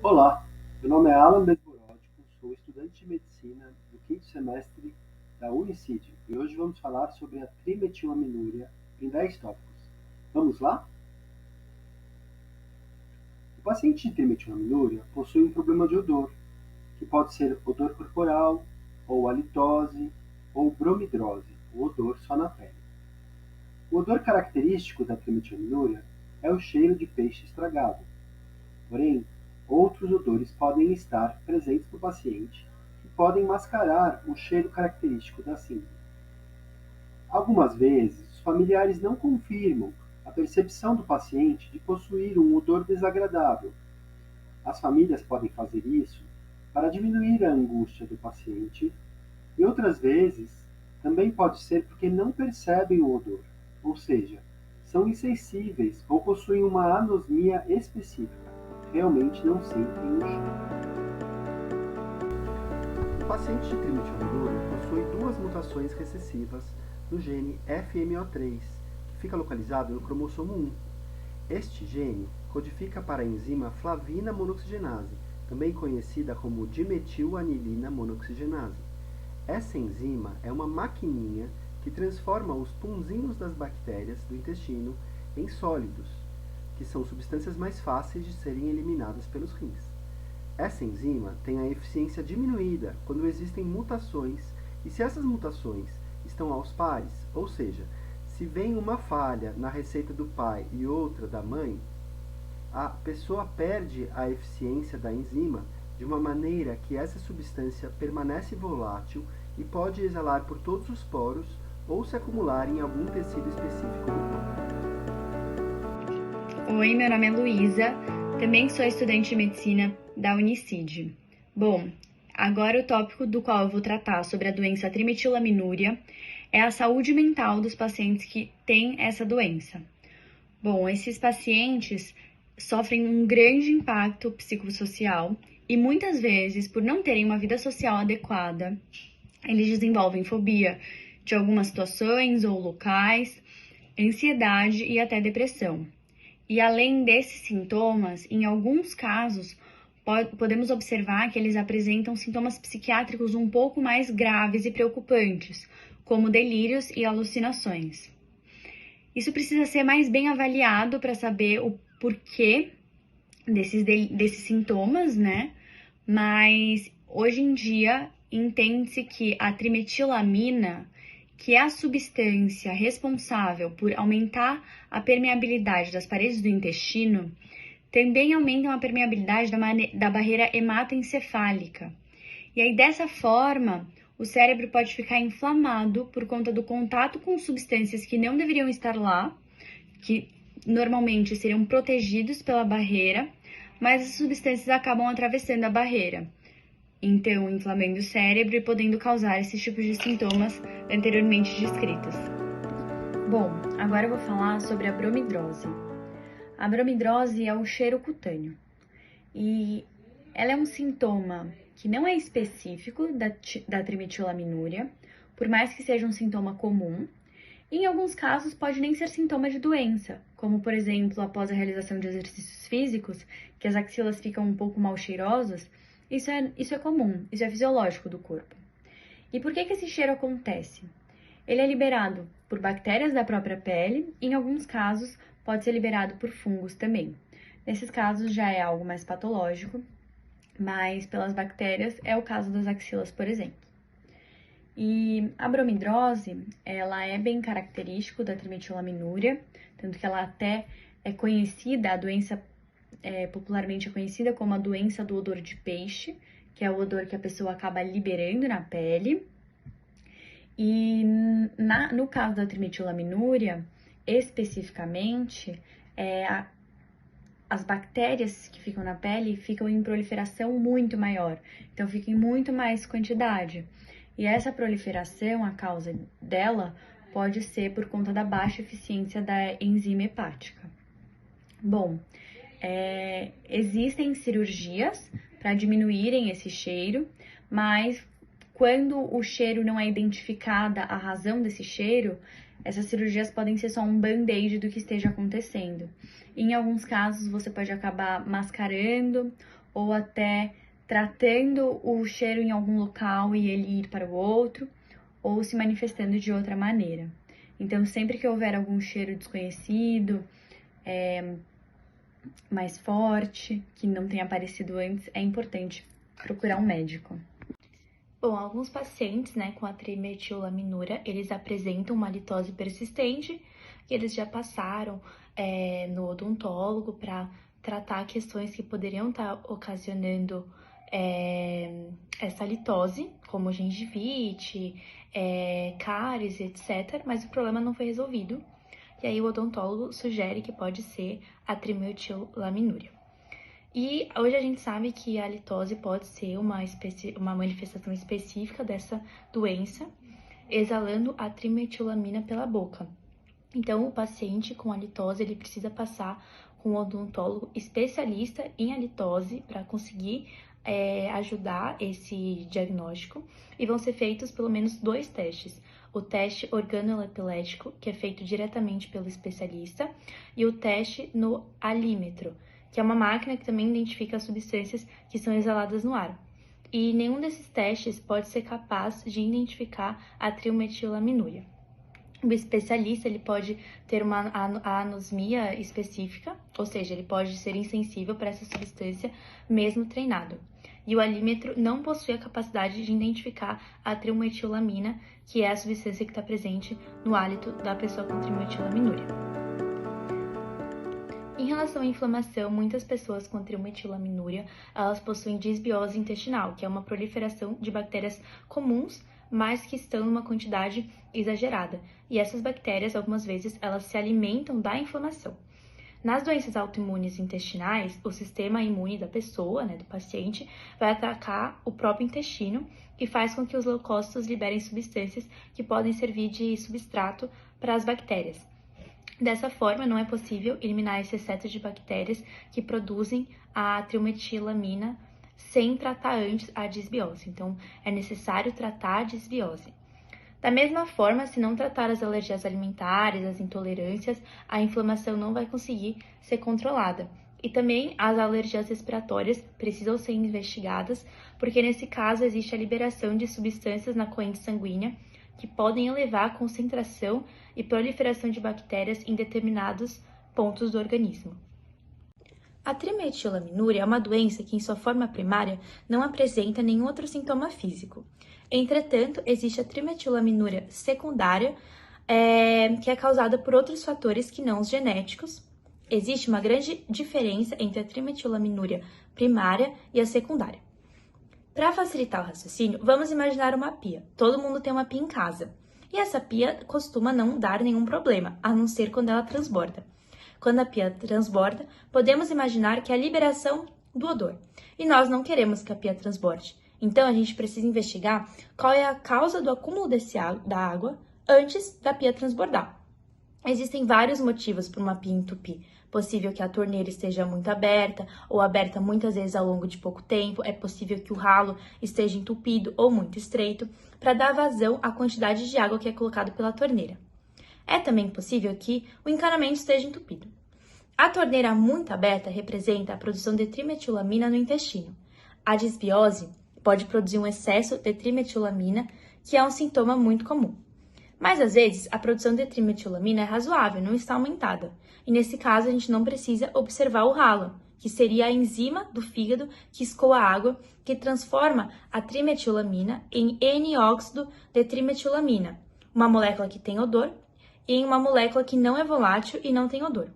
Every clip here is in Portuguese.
Olá, meu nome é Alan Besborótico, sou estudante de medicina do quinto semestre da Unicid e hoje vamos falar sobre a trimetilaminúria em 10 tópicos. Vamos lá? O paciente de trimetilaminúria possui um problema de odor, que pode ser odor corporal, ou halitose, ou bromidrose, o odor só na pele. O odor característico da trimetilaminúria é o cheiro de peixe estragado. Porém, outros odores podem estar presentes no paciente que podem mascarar o cheiro característico da síndrome. Algumas vezes, os familiares não confirmam a percepção do paciente de possuir um odor desagradável. As famílias podem fazer isso para diminuir a angústia do paciente e outras vezes também pode ser porque não percebem o odor, ou seja, são insensíveis ou possuem uma anosmia específica, realmente não sentem o cheiro. O paciente de trimetilaminúria possui duas mutações recessivas no gene FMO3, que fica localizado no cromossomo 1. Este gene codifica para a enzima flavina monoxigenase, também conhecida como dimetilanilina monoxigenase. Essa enzima é uma maquininha que transforma os punzinhos das bactérias do intestino em sólidos, que são substâncias mais fáceis de serem eliminadas pelos rins. Essa enzima tem a eficiência diminuída quando existem mutações, e se essas mutações estão aos pares, ou seja, se vem uma falha na receita do pai e outra da mãe, a pessoa perde a eficiência da enzima de uma maneira que essa substância permanece volátil e pode exalar por todos os poros ou se acumular em algum tecido específico do corpo. Oi, meu nome é Luísa, também sou estudante de medicina da Unicid. Bom, agora o tópico do qual eu vou tratar sobre a doença trimetilaminúria é a saúde mental dos pacientes que têm essa doença. Bom, esses pacientes sofrem um grande impacto psicossocial e muitas vezes, por não terem uma vida social adequada, eles desenvolvem fobia de algumas situações ou locais, ansiedade e até depressão. E além desses sintomas, em alguns casos, podemos observar que eles apresentam sintomas psiquiátricos um pouco mais graves e preocupantes, como delírios e alucinações. Isso precisa ser mais bem avaliado para saber o porquê desses sintomas, né? Mas hoje em dia entende-se que a trimetilamina, que é a substância responsável por aumentar a permeabilidade das paredes do intestino, também aumenta a permeabilidade da barreira hematoencefálica. E aí, dessa forma, o cérebro pode ficar inflamado por conta do contato com substâncias que não deveriam estar lá, que normalmente seriam protegidos pela barreira, mas as substâncias acabam atravessando a barreira, então inflamando o cérebro e podendo causar esses tipos de sintomas anteriormente descritos. Bom, agora eu vou falar sobre a bromidrose. A bromidrose é o cheiro cutâneo e ela é um sintoma que não é específico da trimetilaminúria, por mais que seja um sintoma comum. Em alguns casos, pode nem ser sintoma de doença, como, por exemplo, após a realização de exercícios físicos, que as axilas ficam um pouco mal cheirosas. Isso é comum, isso é fisiológico do corpo. E por que esse cheiro acontece? Ele é liberado por bactérias da própria pele e, em alguns casos, pode ser liberado por fungos também. Nesses casos, já é algo mais patológico, mas pelas bactérias é o caso das axilas, por exemplo. E a bromidrose, ela é bem característico da trimetilaminúria, tanto que ela até é conhecida, a doença popularmente é conhecida como a doença do odor de peixe, que é o odor que a pessoa acaba liberando na pele. E no caso da trimetilaminúria, especificamente, as bactérias que ficam na pele ficam em proliferação muito maior, então ficam em muito mais quantidade. E essa proliferação, a causa dela, pode ser por conta da baixa eficiência da enzima hepática. Bom, existem cirurgias para diminuírem esse cheiro, mas quando o cheiro não é identificada a razão desse cheiro, essas cirurgias podem ser só um band-aid do que esteja acontecendo. Em alguns casos, você pode acabar mascarando ou até tratando o cheiro em algum local e ele ir para o outro, ou se manifestando de outra maneira. Então, sempre que houver algum cheiro desconhecido, mais forte, que não tenha aparecido antes, é importante procurar um médico. Bom, alguns pacientes, com a trimetilaminúria, eles apresentam uma litose persistente, que eles já passaram no odontólogo para tratar questões que poderiam estar ocasionando essa litose, como gengivite, cáries, etc. Mas o problema não foi resolvido. E aí o odontólogo sugere que pode ser a trimetilaminúria. E hoje a gente sabe que a litose pode ser uma manifestação específica dessa doença, exalando a trimetilamina pela boca. Então, o paciente com a litose, ele precisa passar com um odontólogo especialista em halitose para conseguir ajudar esse diagnóstico. E vão ser feitos pelo menos 2 testes. O teste organolepético, que é feito diretamente pelo especialista, e o teste no alímetro, que é uma máquina que também identifica as substâncias que são exaladas no ar. E nenhum desses testes pode ser capaz de identificar a trimetilaminúria. O especialista ele pode ter uma anosmia específica, ou seja, ele pode ser insensível para essa substância mesmo treinado. E o alímetro não possui a capacidade de identificar a trimetilamina, que é a substância que está presente no hálito da pessoa com trimetilaminúria. Em relação à inflamação, muitas pessoas com trimetilaminúria, elas possuem disbiose intestinal, que é uma proliferação de bactérias comuns, mas que estão numa quantidade exagerada. E essas bactérias, algumas vezes, elas se alimentam da inflamação. Nas doenças autoimunes intestinais, o sistema imune da pessoa, do paciente, vai atacar o próprio intestino e faz com que os leucócitos liberem substâncias que podem servir de substrato para as bactérias. Dessa forma, não é possível eliminar esse excesso de bactérias que produzem a trimetilamina sem tratar antes a disbiose. Então, é necessário tratar a disbiose. Da mesma forma, se não tratar as alergias alimentares, as intolerâncias, a inflamação não vai conseguir ser controlada. E também as alergias respiratórias precisam ser investigadas, porque nesse caso existe a liberação de substâncias na corrente sanguínea que podem elevar a concentração e proliferação de bactérias em determinados pontos do organismo. A trimetilaminúria é uma doença que, em sua forma primária, não apresenta nenhum outro sintoma físico. Entretanto, existe a trimetilaminúria secundária, que é causada por outros fatores que não os genéticos. Existe uma grande diferença entre a trimetilaminúria primária e a secundária. Para facilitar o raciocínio, vamos imaginar uma pia. Todo mundo tem uma pia em casa. E essa pia costuma não dar nenhum problema, a não ser quando ela transborda. Quando a pia transborda, podemos imaginar que é a liberação do odor. E nós não queremos que a pia transborde. Então, a gente precisa investigar qual é a causa do acúmulo da água antes da pia transbordar. Existem vários motivos para uma pia entupir. Possível que a torneira esteja muito aberta ou aberta muitas vezes ao longo de pouco tempo. É possível que o ralo esteja entupido ou muito estreito para dar vazão à quantidade de água que é colocado pela torneira. É também possível que o encanamento esteja entupido. A torneira muito aberta representa a produção de trimetilamina no intestino. A disbiose pode produzir um excesso de trimetilamina, que é um sintoma muito comum. Mas, às vezes, a produção de trimetilamina é razoável, não está aumentada. E, nesse caso, a gente não precisa observar o ralo, que seria a enzima do fígado que escoa a água, que transforma a trimetilamina em N-óxido de trimetilamina, uma molécula que tem odor, e em uma molécula que não é volátil e não tem odor.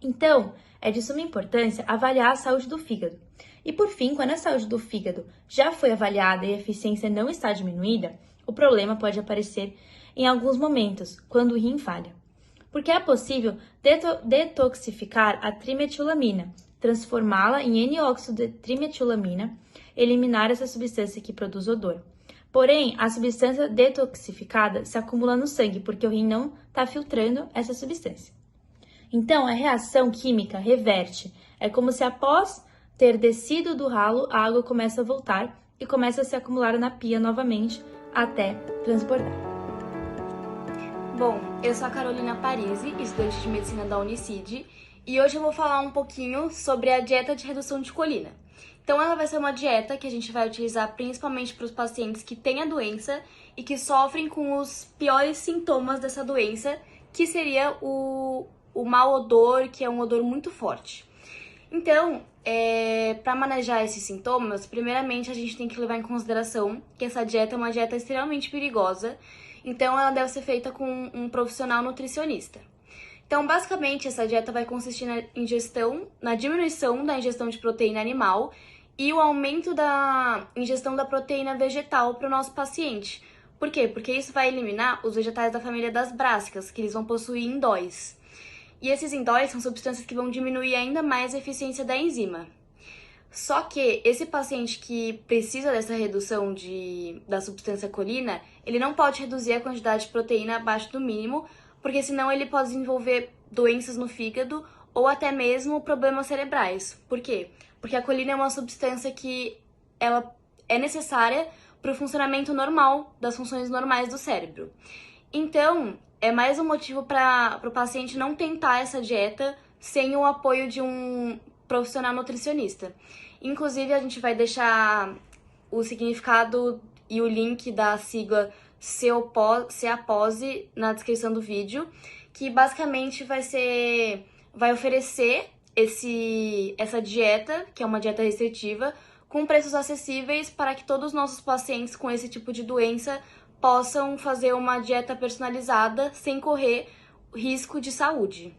Então, é de suma importância avaliar a saúde do fígado. E, por fim, quando a saúde do fígado já foi avaliada e a eficiência não está diminuída, o problema pode aparecer em alguns momentos, quando o rim falha. Porque é possível detoxificar a trimetilamina, transformá-la em N-óxido de trimetilamina, eliminar essa substância que produz odor. Porém, a substância detoxificada se acumula no sangue, porque o rim não está filtrando essa substância. Então, a reação química reverte. É como se após ter descido do ralo, a água começa a voltar e começa a se acumular na pia novamente até transbordar. Bom, eu sou a Carolina Parisi, estudante de medicina da Unicid, e hoje eu vou falar um pouquinho sobre a dieta de redução de colina, Então ela vai ser uma dieta que a gente vai utilizar principalmente para os pacientes que têm a doença e que sofrem com os piores sintomas dessa doença, que seria o mau odor, que é um odor muito forte. Então, para manejar esses sintomas, primeiramente a gente tem que levar em consideração que essa dieta é uma dieta extremamente perigosa, então ela deve ser feita com um profissional nutricionista. Então, basicamente, essa dieta vai consistir na diminuição da ingestão de proteína animal e o aumento da ingestão da proteína vegetal para o nosso paciente. Por quê? Porque isso vai eliminar os vegetais da família das brássicas, que eles vão possuir indóis. E esses indóis são substâncias que vão diminuir ainda mais a eficiência da enzima. Só que esse paciente que precisa dessa redução da substância colina, ele não pode reduzir a quantidade de proteína abaixo do mínimo, porque senão ele pode desenvolver doenças no fígado ou até mesmo problemas cerebrais. Por quê? Porque a colina é uma substância que ela é necessária para o funcionamento normal das funções normais do cérebro. Então, é mais um motivo para o paciente não tentar essa dieta sem o apoio de um profissional nutricionista. Inclusive, a gente vai deixar o significado e o link da sigla CEAPOSE na descrição do vídeo, que basicamente vai oferecer essa dieta, que é uma dieta restritiva, com preços acessíveis para que todos os nossos pacientes com esse tipo de doença possam fazer uma dieta personalizada sem correr risco de saúde.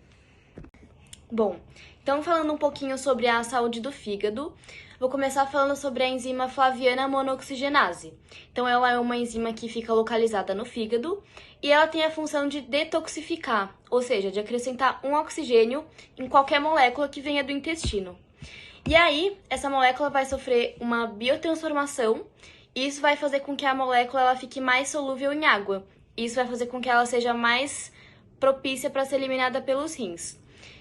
Bom, então falando um pouquinho sobre a saúde do fígado, vou começar falando sobre a enzima flaviana monooxigenase. Então ela é uma enzima que fica localizada no fígado e ela tem a função de detoxificar, ou seja, de acrescentar um oxigênio em qualquer molécula que venha do intestino. E aí, essa molécula vai sofrer uma biotransformação e isso vai fazer com que a molécula ela fique mais solúvel em água. Isso vai fazer com que ela seja mais propícia para ser eliminada pelos rins.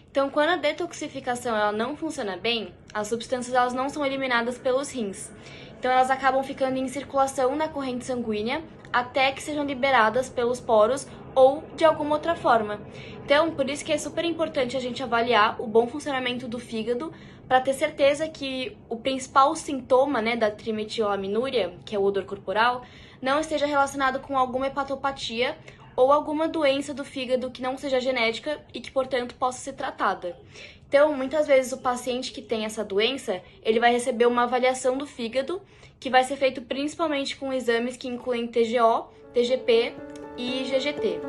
Então, quando a detoxificação ela não funciona bem, as substâncias elas não são eliminadas pelos rins. Então, elas acabam ficando em circulação na corrente sanguínea até que sejam liberadas pelos poros ou de alguma outra forma. Então, por isso que é super importante a gente avaliar o bom funcionamento do fígado para ter certeza que o principal sintoma, da trimetilaminúria, que é o odor corporal, não esteja relacionado com alguma hepatopatia ou alguma doença do fígado que não seja genética e que, portanto, possa ser tratada. Então, muitas vezes o paciente que tem essa doença, ele vai receber uma avaliação do fígado, que vai ser feito principalmente com exames que incluem TGO, TGP e GGT.